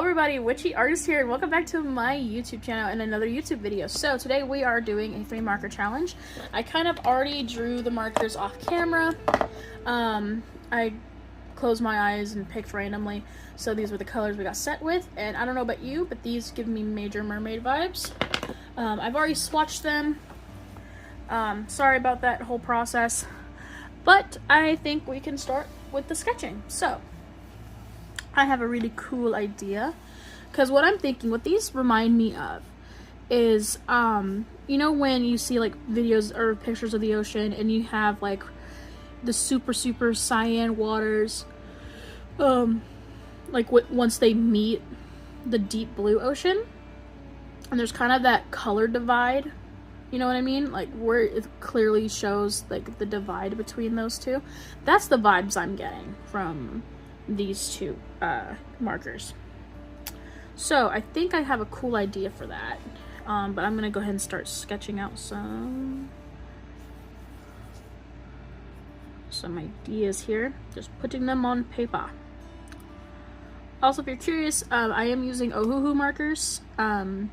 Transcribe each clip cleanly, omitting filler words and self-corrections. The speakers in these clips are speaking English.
everybody, Witchy Artist here, and welcome back to my YouTube channel and another YouTube video. So today we are doing a 3 marker challenge. I kind of already drew the markers off camera. I closed my eyes and picked randomly, so these were the colors we got set with, and I don't know about you, but these give me Major Mermaid vibes. I've already swatched them. Sorry about that whole process, but I think we can start with the sketching. So I have a really cool idea, because what I'm thinking, what these remind me of is, you know when you see like videos or pictures of the ocean and you have like the super cyan waters, like once they meet the deep blue ocean, and there's kind of that color divide, you know what I mean? Like where it clearly shows like the divide between those two. That's the vibes I'm getting from these two markers. So I think I have a cool idea for that, but I'm gonna go ahead and start sketching out some ideas here, just putting them on paper. Also, if you're curious, I am using Ohuhu markers. I'm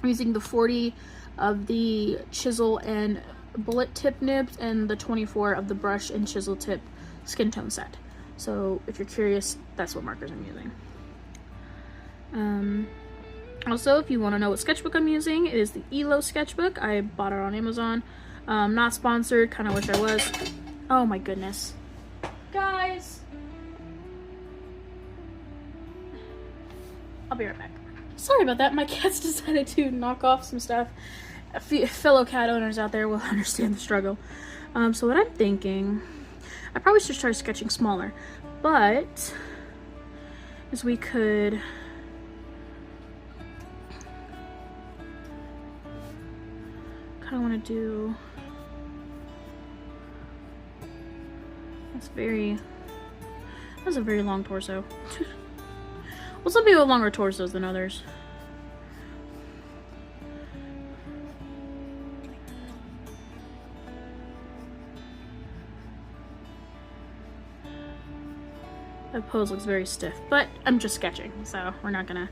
using the 40 of the chisel and bullet tip nibs and the 24 of the brush and chisel tip skin tone set. So if you're curious, that's what markers I'm using. Also, if you want to know what sketchbook I'm using, it is the ELO sketchbook. I bought it on Amazon. Not sponsored, kind of wish I was. Oh my goodness. Guys! I'll be right back. Sorry about that, my cats decided to knock off some stuff. Fellow cat owners out there will understand the struggle. So what I'm thinking, I probably should start sketching smaller, but as we could kind of want to do, that's a very long torso. Well, some people have longer torsos than others. That pose looks very stiff, but I'm just sketching, so we're not gonna,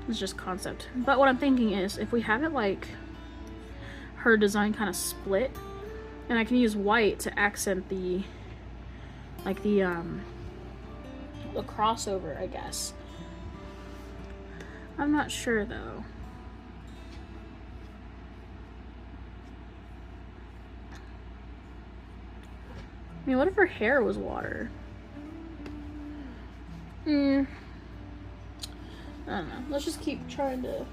it's just concept. But what I'm thinking is, if we have it like her design kind of split, and I can use white to accent the, like the crossover, I guess. I'm not sure though. I mean, what if her hair was water? I don't know. Let's just keep trying to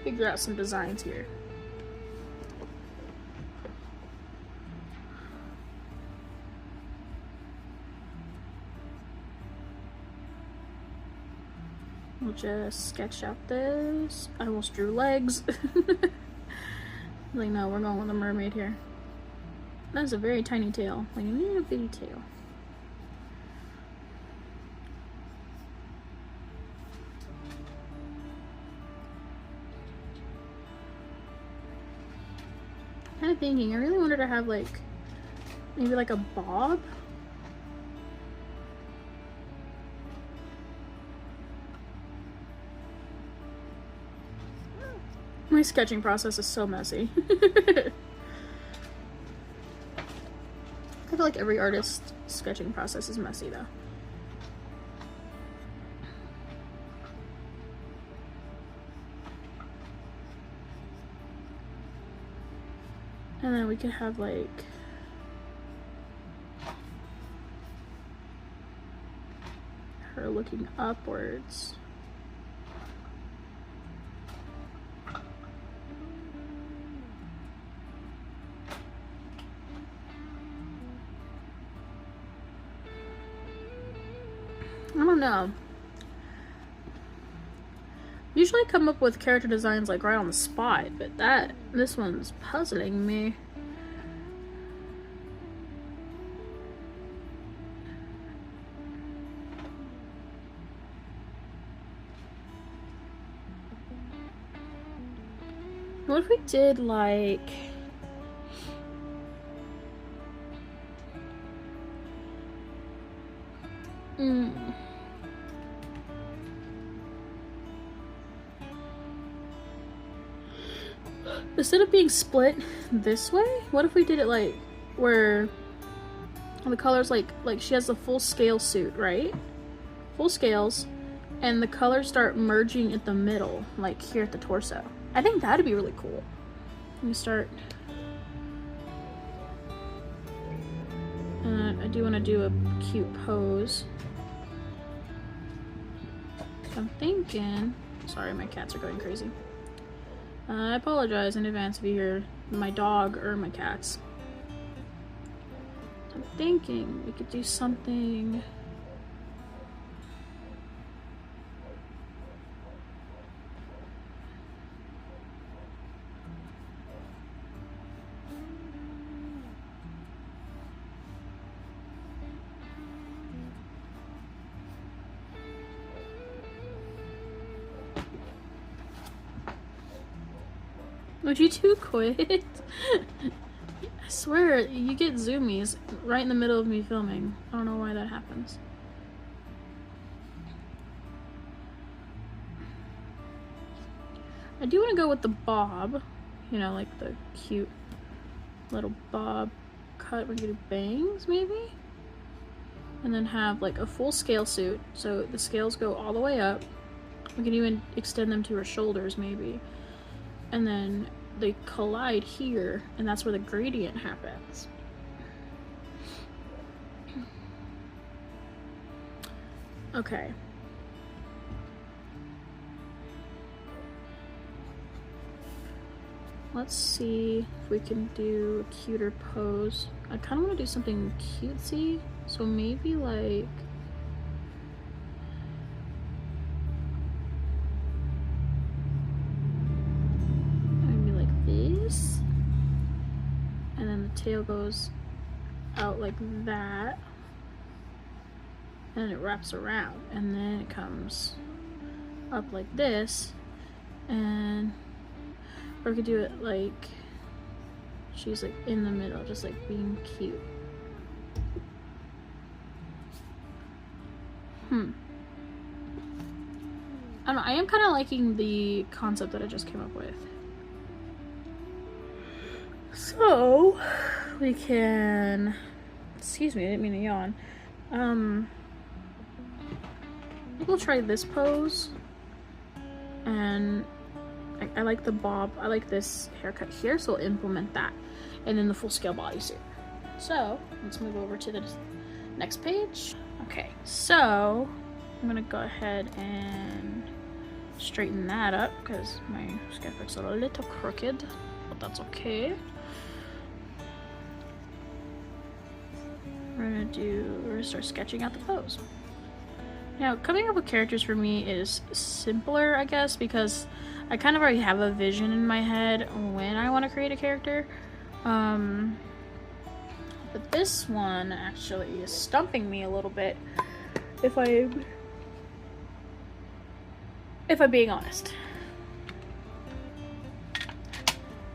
figure out some designs here. We'll just sketch out this. I almost drew legs. Like, no, we're going with a mermaid here. That's a very tiny tail. Like a little bitty tail. Kind of thinking, I really wanted to have like maybe like a bob. My sketching process is so messy. I feel like every artist's sketching process is messy though. And then we could have like her looking upwards. I don't know. Usually I come up with character designs like right on the spot, but this one's puzzling me. What if we did like instead of being split this way, what if we did it like where the colors like she has the full scale suit, right? Full scales, and the colors start merging at the middle, like here at the torso. I think that'd be really cool. Let me start. I do want to do a cute pose. I'm thinking. Sorry, my cats are going crazy. I apologize in advance if you hear my dog or my cats. I'm thinking we could do something. Would you two quit? I swear, you get zoomies right in the middle of me filming. I don't know why that happens. I do want to go with the bob. You know, like the cute little bob cut. We're gonna do bangs, maybe? And then have like a full scale suit. So the scales go all the way up. We can even extend them to her shoulders, maybe. And then they collide here, and that's where the gradient happens. Okay. Let's see if we can do a cuter pose. I kind of want to do something cutesy, so maybe like and then the tail goes out like that, and it wraps around, and then it comes up like this, and or we could do it like she's like in the middle, just like being cute. I don't know, I am kind of liking the concept that I just came up with. So, we can, excuse me, I didn't mean to yawn. We'll try this pose, and I like the bob, I like this haircut here, so we'll implement that, and then the full scale bodysuit. So, let's move over to the next page. Okay, so, I'm gonna go ahead and straighten that up, because my sketchbook's a little crooked, but that's okay. We're gonna start sketching out the pose. Now, coming up with characters for me is simpler, I guess, because I kind of already have a vision in my head when I want to create a character. But this one actually is stumping me a little bit, if I'm being honest.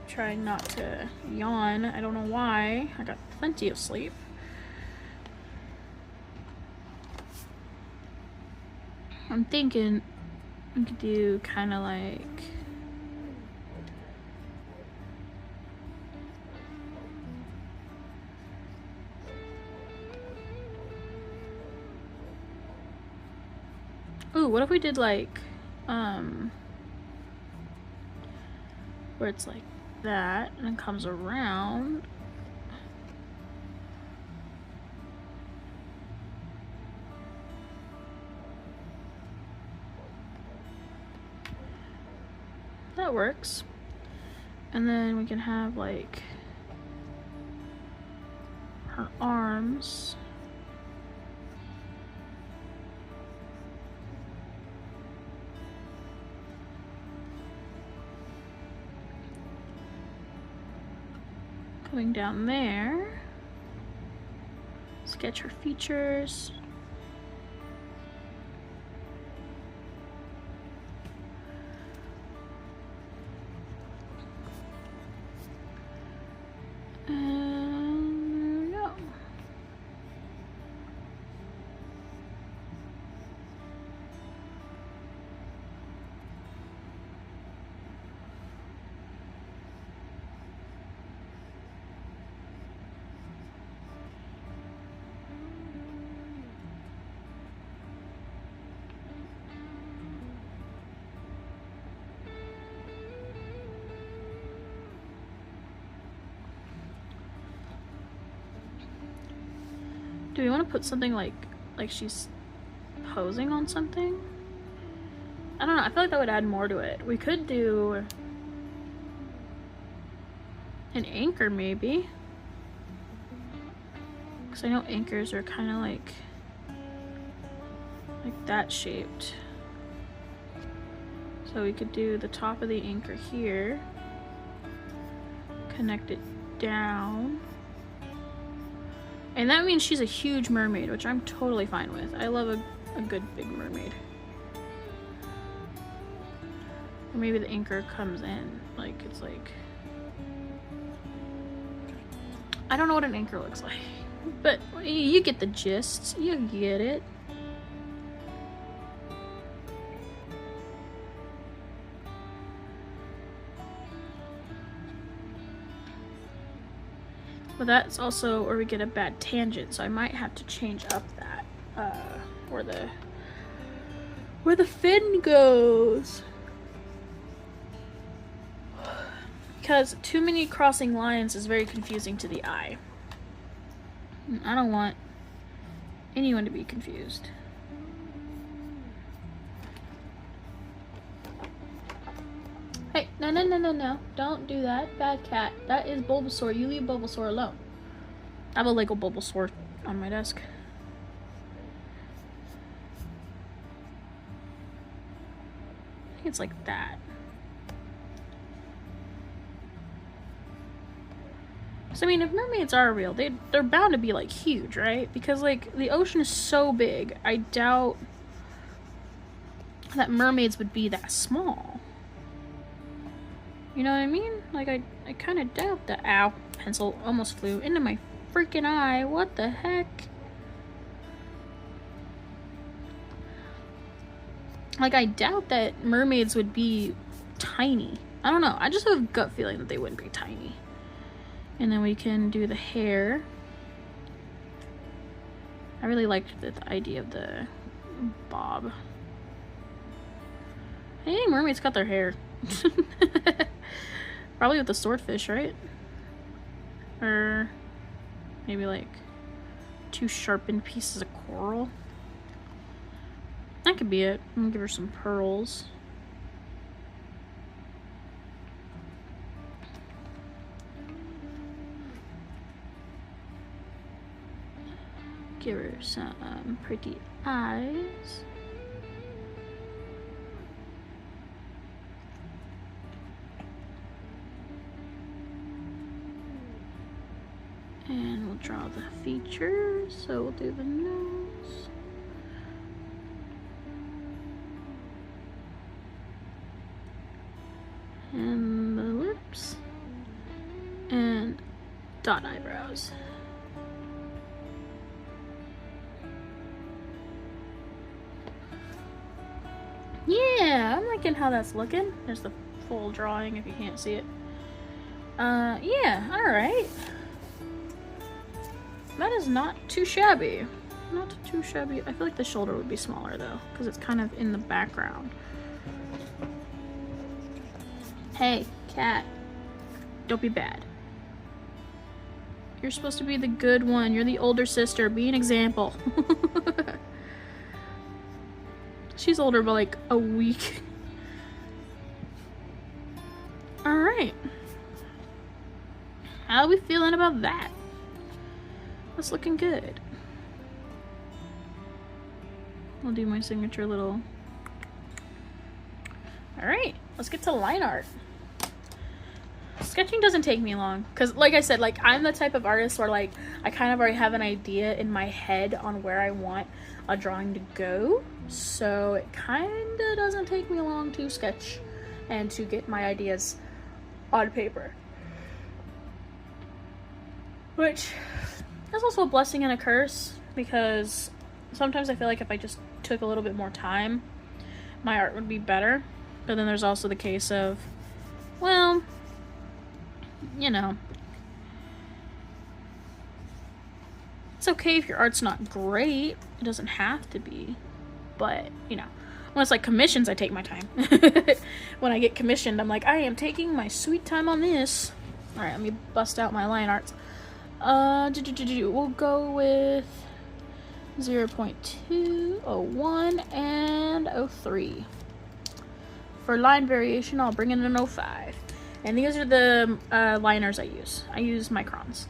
Trying not to yawn. I don't know why. I got plenty of sleep. I'm thinking we could do kind of like ooh, what if we did like where it's like that and it comes around. That works. And then we can have like her arms. Coming down there. Sketch her features. Do we want to put something like she's posing on something? I don't know. I feel like that would add more to it. We could do an anchor maybe. Because I know anchors are kind of like that shaped. So we could do the top of the anchor here. Connect it down. And that means she's a huge mermaid, which I'm totally fine with. I love a good big mermaid. Or maybe the anchor comes in, like it's like... I don't know what an anchor looks like. But you get the gist. You get it. But that's also where we get a bad tangent, so I might have to change up that where the fin goes. Because too many crossing lines is very confusing to the eye. And I don't want anyone to be confused. Hey, no. Don't do that. Bad cat. That is Bulbasaur. You leave Bulbasaur alone. I have a Lego Bulbasaur on my desk. I think it's like that. So, I mean, if mermaids are real, they're bound to be, like, huge, right? Because, like, the ocean is so big, I doubt that mermaids would be that small. You know what I mean? Like, I kind of doubt that. Ow. Pencil almost flew into my freaking eye. What the heck? Like, I doubt that mermaids would be tiny. I don't know. I just have a gut feeling that they wouldn't be tiny. And then we can do the hair. I really liked the idea of the bob. Hey, mermaids cut their hair. Probably with the swordfish, right? Or maybe like 2 sharpened pieces of coral. That could be it. I'm gonna give her some pearls. Give her some pretty eyes. And we'll draw the features. So we'll do the nose. And the lips. And dot eyebrows. Yeah, I'm liking how that's looking. There's the full drawing if you can't see it. Yeah, alright. That is not too shabby. Not too shabby. I feel like the shoulder would be smaller though, because it's kind of in the background. Hey, cat. Don't be bad. You're supposed to be the good one. You're the older sister. Be an example. She's older by like a week. Alright. How are we feeling about that? That's looking good. I'll do my signature little... Alright, let's get to line art. Sketching doesn't take me long. Because like I said, like I'm the type of artist where like I kind of already have an idea in my head on where I want a drawing to go. So it kind of doesn't take me long to sketch and to get my ideas on paper. Which is also a blessing and a curse, because sometimes I feel like if I just took a little bit more time, my art would be better. But then there's also the case of, well, you know, it's okay if your art's not great. It doesn't have to be. But, you know, when it's like commissions, I take my time. When I get commissioned, I'm like, I am taking my sweet time on this. Alright, let me bust out my line arts. We'll go with 0.2, 01, and 03. For line variation, I'll bring in an 05. And these are the liners I use. I use microns.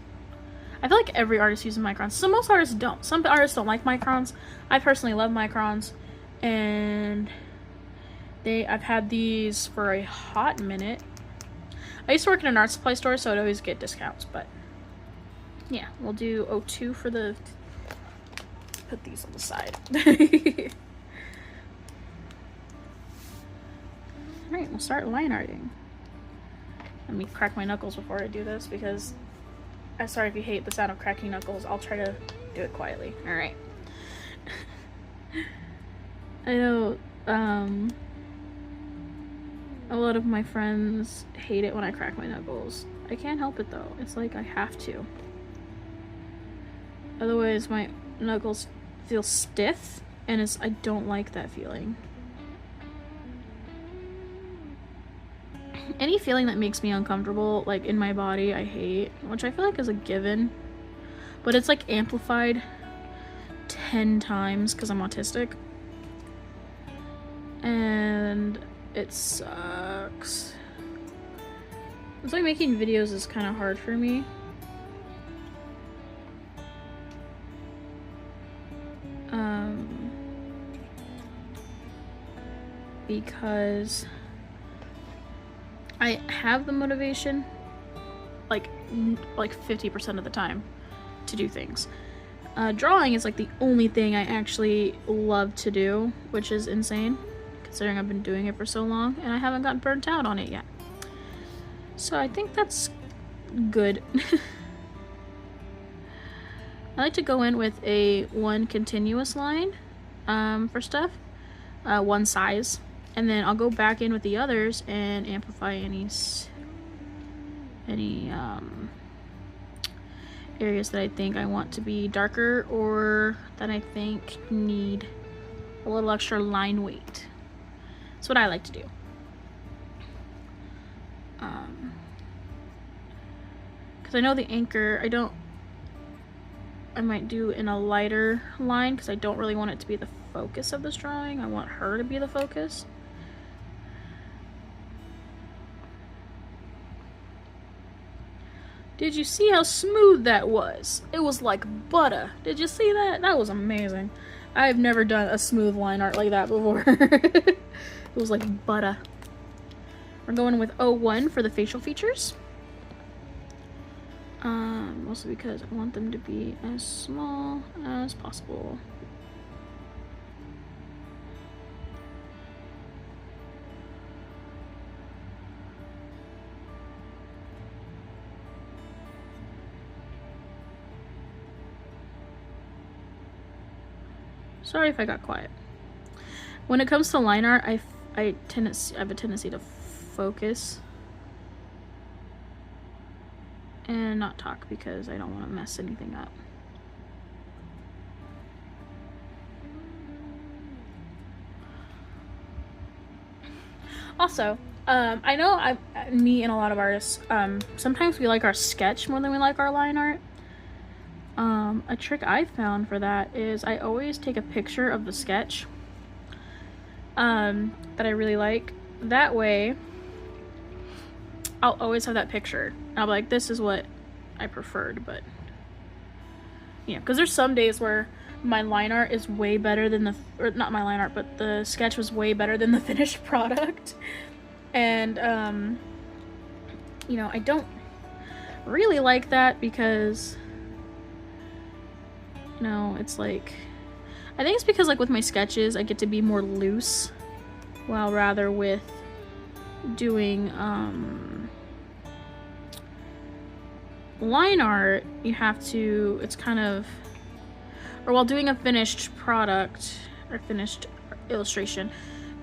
I feel like every artist uses microns. So most artists don't. Some artists don't like microns. I personally love microns. And I've had these for a hot minute. I used to work in an art supply store, so I'd always get discounts. But yeah, we'll do 02 for the... Put these on the side. Alright, we'll start line arting. Let me crack my knuckles before I do this because I'm sorry if you hate the sound of cracking knuckles. I'll try to do it quietly. Alright. I know a lot of my friends hate it when I crack my knuckles. I can't help it though. It's like I have to. Otherwise my knuckles feel stiff and I don't like that feeling. Any feeling that makes me uncomfortable, like in my body, I hate, which I feel like is a given, but it's like amplified 10 times because I'm autistic, and it sucks. It's like making videos is kind of hard for me. Because I have the motivation like 50% of the time to do things. Drawing is like the only thing I actually love to do, which is insane considering I've been doing it for so long and I haven't gotten burnt out on it yet. So I think that's good. I like to go in with one continuous line for stuff, one size. And then I'll go back in with the others and amplify any areas that I think I want to be darker or that I think need a little extra line weight. That's what I like to do. Because I know the anchor, I might do in a lighter line because I don't really want it to be the focus of this drawing. I want her to be the focus. Did you see how smooth that was? It was like butter. Did you see that? That was amazing. I've never done a smooth line art like that before. It was like butter. We're going with 01 for the facial features. Mostly because I want them to be as small as possible. Sorry if I got quiet. When it comes to line art, I have a tendency to focus and not talk because I don't want to mess anything up. Also, I know me and a lot of artists, sometimes we like our sketch more than we like our line art. A trick I found for that is I always take a picture of the sketch that I really like. That way, I'll always have that picture. I'll be like, this is what I preferred, but yeah, because there's some days where my line art is way better than or not my line art, but the sketch was way better than the finished product. And, you know, I don't really like that because... No, it's like, I think it's because like with my sketches I get to be more loose, while rather with doing line art you have to, it's kind of, or while doing a finished product or finished illustration,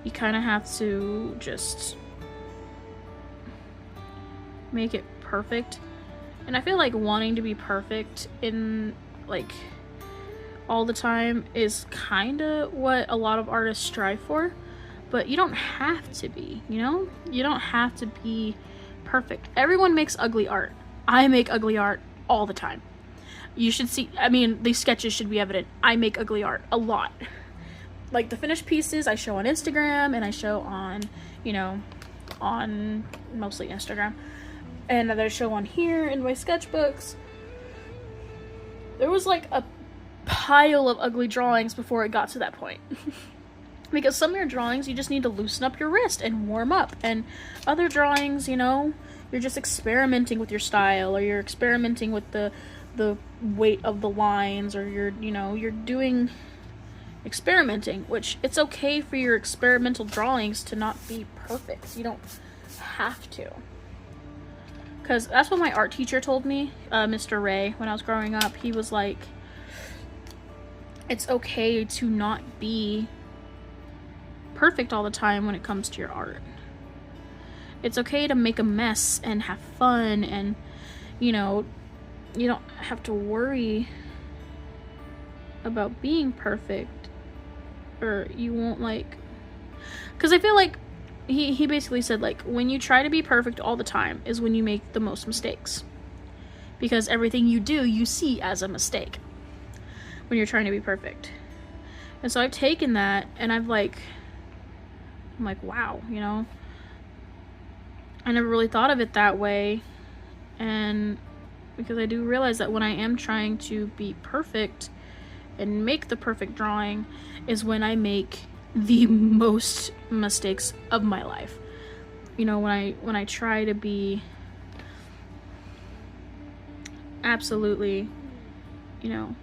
you kind of have to just make it perfect. And I feel like wanting to be perfect in like all the time is kind of what a lot of artists strive for, but you don't have to be, you know? You don't have to be perfect. Everyone makes ugly art. I make ugly art all the time. You should see, I mean, these sketches should be evident. I make ugly art a lot. Like the finished pieces I show on Instagram, and I show on, you know, on mostly Instagram, and I show on here in my sketchbooks. There was like a pile of ugly drawings before it got to that point. Because some of your drawings, you just need to loosen up your wrist and warm up, and other drawings, you know, you're just experimenting with your style, or you're experimenting with the weight of the lines, or you're doing experimenting, which it's okay for your experimental drawings to not be perfect. You don't have to. Because that's what my art teacher told me, Mr. Ray, when I was growing up. He was like, it's okay to not be perfect all the time when it comes to your art. It's okay to make a mess and have fun, and, you know, you don't have to worry about being perfect, or you won't, like, because I feel like he basically said, like, when you try to be perfect all the time is when you make the most mistakes, because everything you do you see as a mistake when you're trying to be perfect. And so I've taken that, and I'm like, wow, you know, I never really thought of it that way. And because I do realize that when I am trying to be perfect and make the perfect drawing is when I make the most mistakes of my life. You know, when I try to be absolutely, you know,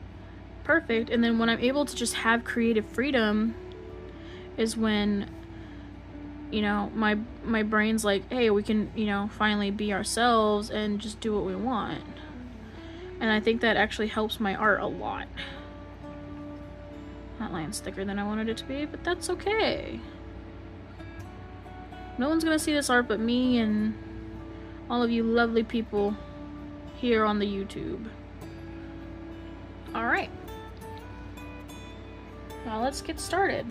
perfect, and then when I'm able to just have creative freedom is when, you know, my brain's like, hey, we can, you know, finally be ourselves and just do what we want. And I think that actually helps my art a lot. That line's thicker than I wanted it to be, but that's okay. No one's gonna see this art but me and all of you lovely people here on the YouTube. Alright. Now let's get started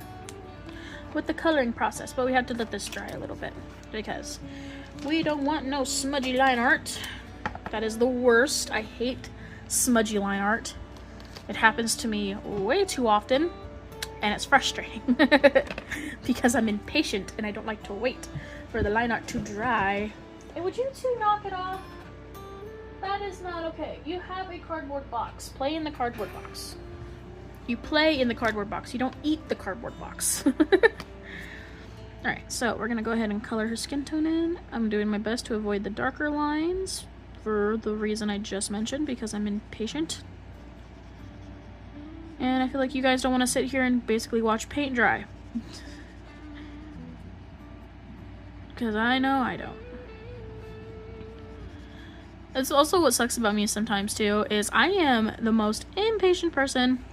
with the coloring process, but we have to let this dry a little bit because we don't want no smudgy line art. That is the worst. I hate smudgy line art. It happens to me way too often, and it's frustrating because I'm impatient and I don't like to wait for the line art to dry. Hey, would you two knock it off? That is not okay. You have a cardboard box. Play in the cardboard box. You play in the cardboard box. You don't eat the cardboard box. Alright, so we're going to go ahead and color her skin tone in. I'm doing my best to avoid the darker lines for the reason I just mentioned, because I'm impatient. And I feel like you guys don't want to sit here and basically watch paint dry. Because I know I don't. It's also what sucks about me sometimes too, is I am the most impatient person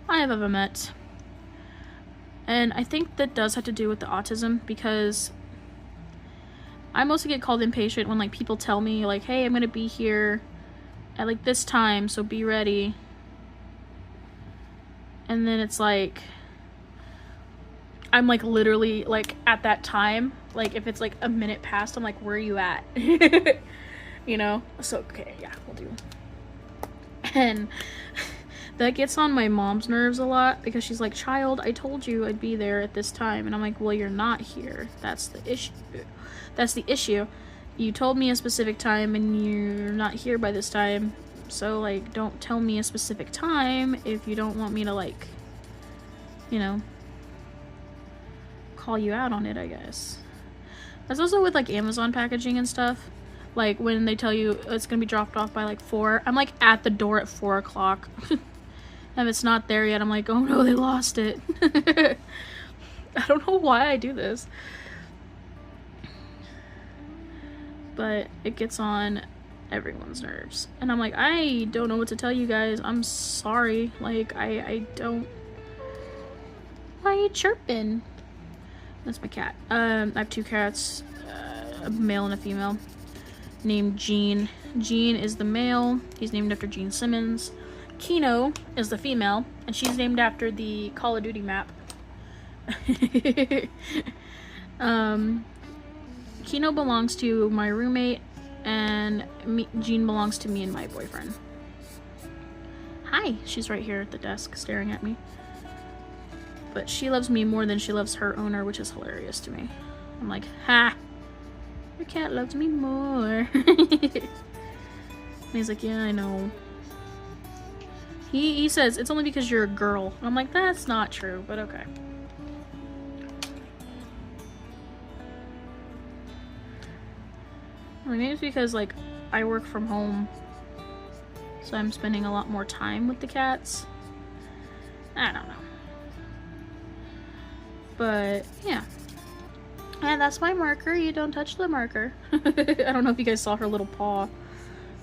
I have ever met. And I think that does have to do with the autism, because I mostly get called impatient when, like, people tell me, like, hey, I'm gonna be here at, like, this time, so be ready. And then it's like, I'm, like, literally, like, at that time, like, if it's, like, a minute past, I'm like, where are you at? You know? So, okay, yeah, we'll do. And that gets on my mom's nerves a lot, because she's like, child, I told you I'd be there at this time. And I'm like, well, you're not here. That's the issue. That's the issue. You told me a specific time and you're not here by this time. So, like, don't tell me a specific time if you don't want me to, like, you know, call you out on it, I guess. That's also with, like, Amazon packaging and stuff. Like, when they tell you it's gonna be dropped off by, like, 4, I'm, like, at the door at 4 o'clock. If it's not there yet, I'm like, oh no, they lost it. I don't know why I do this. But it gets on everyone's nerves. And I'm like, I don't know what to tell you guys. I'm sorry. Like, I don't... Why are you chirping? That's my cat. I have 2 cats, a male and a female, named Gene. Gene is the male. He's named after Gene Simmons. Kino is the female, and she's named after the Call of Duty map. Kino belongs to my roommate, and Jean belongs to me and my boyfriend. Hi, she's right here at the desk staring at me. But she loves me more than she loves her owner, which is hilarious to me. I'm like, ha! Your cat loves me more. And he's like, yeah, I know. He says, it's only because you're a girl. And I'm like, that's not true, but okay. I mean, maybe it's because, like, I work from home. So I'm spending a lot more time with the cats. I don't know. But, yeah. And that's my marker. You don't touch the marker. I don't know if you guys saw her little paw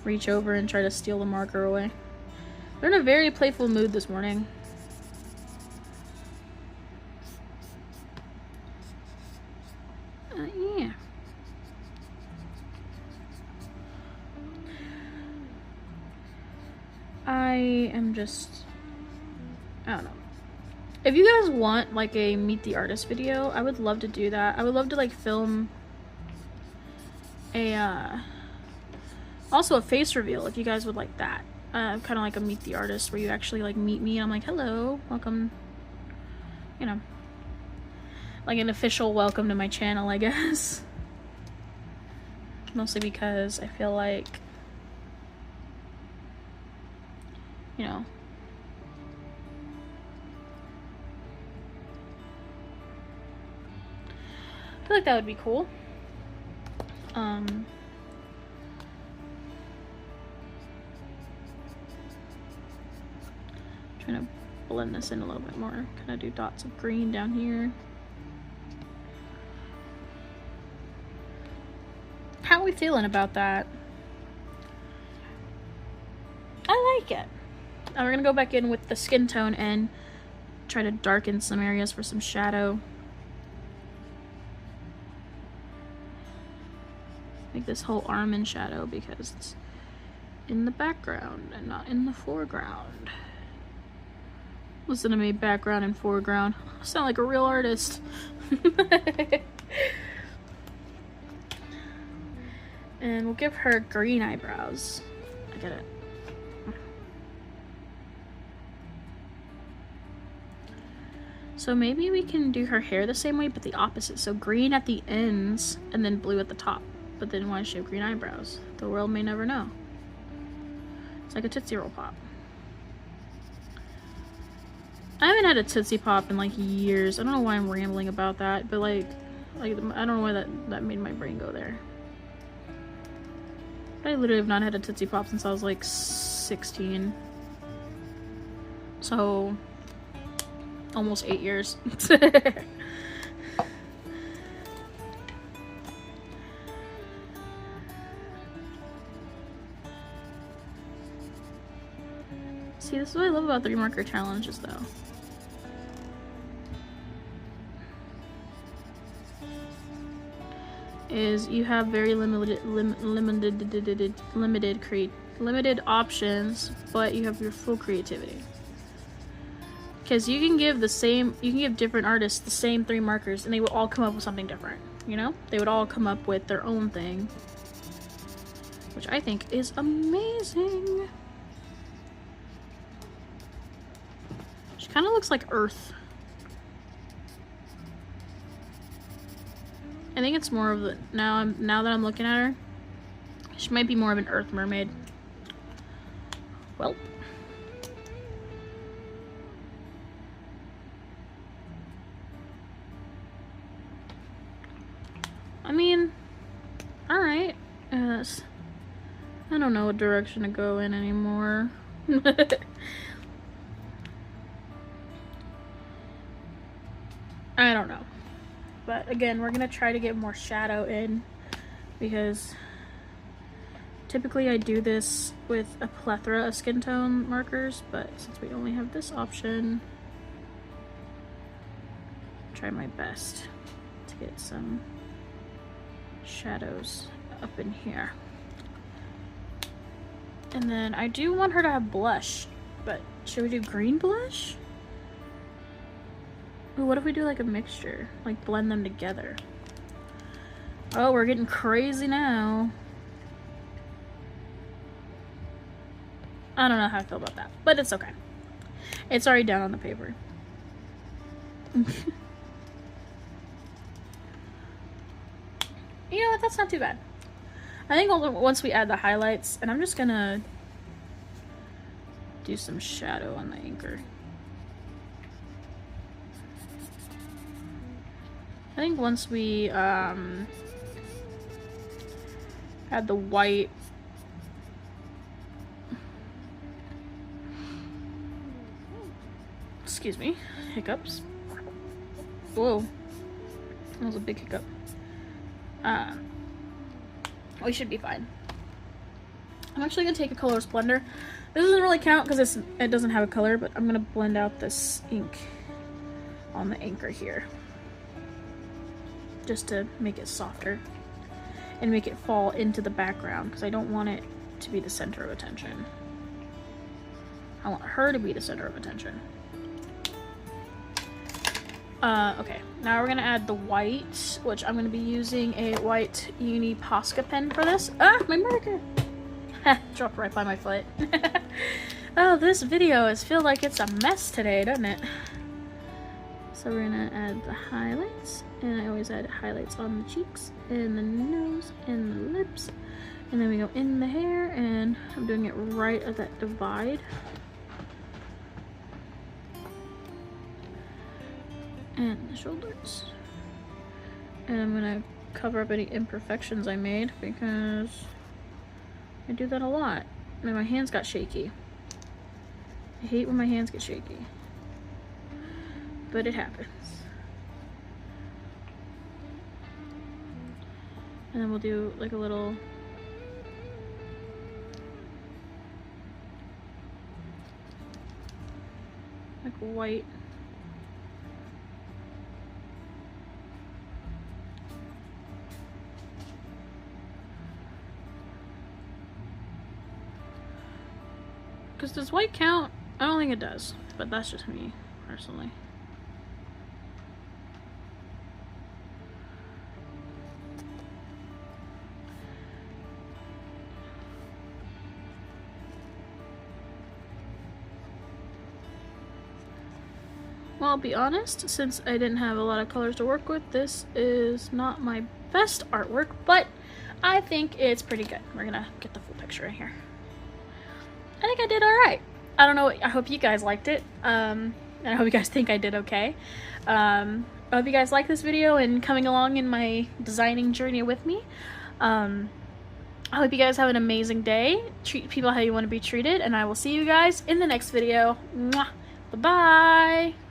reach over and try to steal the marker away. They're in a very playful mood this morning. Yeah. I am just... I don't know. If you guys want, like, a Meet the Artist video, I would love to do that. I would love to, like, film a, also a face reveal, if you guys would like that. Kind of like a Meet the Artist, where you actually, like, meet me, and I'm like, hello, welcome, you know. Like, an official welcome to my channel, I guess. Mostly because I feel like, you know, I feel like that would be cool. Trying to blend this in a little bit more. Kind of do dots of green down here. How are we feeling about that? I like it. Now we're gonna go back in with the skin tone and try to darken some areas for some shadow. Make this whole arm in shadow because it's in the background and not in the foreground. Listen to me, background and foreground. I sound like a real artist. And we'll give her green eyebrows. I get it. So maybe we can do her hair the same way, but the opposite. So green at the ends and then blue at the top. But then why does she have green eyebrows? The world may never know. It's like a Tootsie Roll Pop. I haven't had a Tootsie Pop in like years. I don't know why I'm rambling about that, but like I don't know why that made my brain go there. I literally have not had a Tootsie Pop since I was like 16. So almost 8 years. See, this is what I love about 3 marker challenges though. Is you have very limited options, but you have your full creativity. Because you can give different artists the same 3 markers and they will all come up with something different, you know? They would all come up with their own thing, which I think is amazing. She kind of looks like Earth. I think it's more of the now that I'm looking at her, she might be more of an Earth mermaid. Well, I mean, all right. I don't know what direction to go in anymore. I don't know. But again, we're gonna try to get more shadow in because typically I do this with a plethora of skin tone markers, but since we only have this option, I'll try my best to get some shadows up in here. And then I do want her to have blush, but should we do green blush? Ooh, what if we do like a mixture? Like blend them together. Oh, we're getting crazy now. I don't know how I feel about that, but it's okay. It's already down on the paper. You know what? That's not too bad. I think once we add the highlights, and I'm just gonna do some shadow on the anchor. I think once we add the white, excuse me, hiccups. Whoa, that was a big hiccup. We should be fine. I'm actually gonna take a color splendor. This doesn't really count because it doesn't have a color, but I'm gonna blend out this ink on the anchor here, just to make it softer and make it fall into the background, because I don't want it to be the center of attention. I want her to be the center of attention. Okay, now we're gonna add the white, which I'm gonna be using a white Uni Posca pen for this. Ah, my marker! Dropped right by my foot. Oh, this video feels like it's a mess today, doesn't it? So we're gonna add the highlights, and I always add highlights on the cheeks, and the nose, and the lips, and then we go in the hair, and I'm doing it right at that divide. And the shoulders. And I'm gonna cover up any imperfections I made, because I do that a lot. And my hands got shaky. I hate when my hands get shaky, but it happens. And then we'll do like a little like white. Because does white count? I don't think it does, but that's just me, personally. Well, I'll be honest, since I didn't have a lot of colors to work with, this is not my best artwork, but I think it's pretty good. We're gonna get the full picture in here. I think I did alright. I don't know, I hope you guys liked it. And I hope you guys think I did okay. I hope you guys like this video and coming along in my designing journey with me. I hope you guys have an amazing day. Treat people how you want to be treated, and I will see you guys in the next video. Mwah! Bye-bye!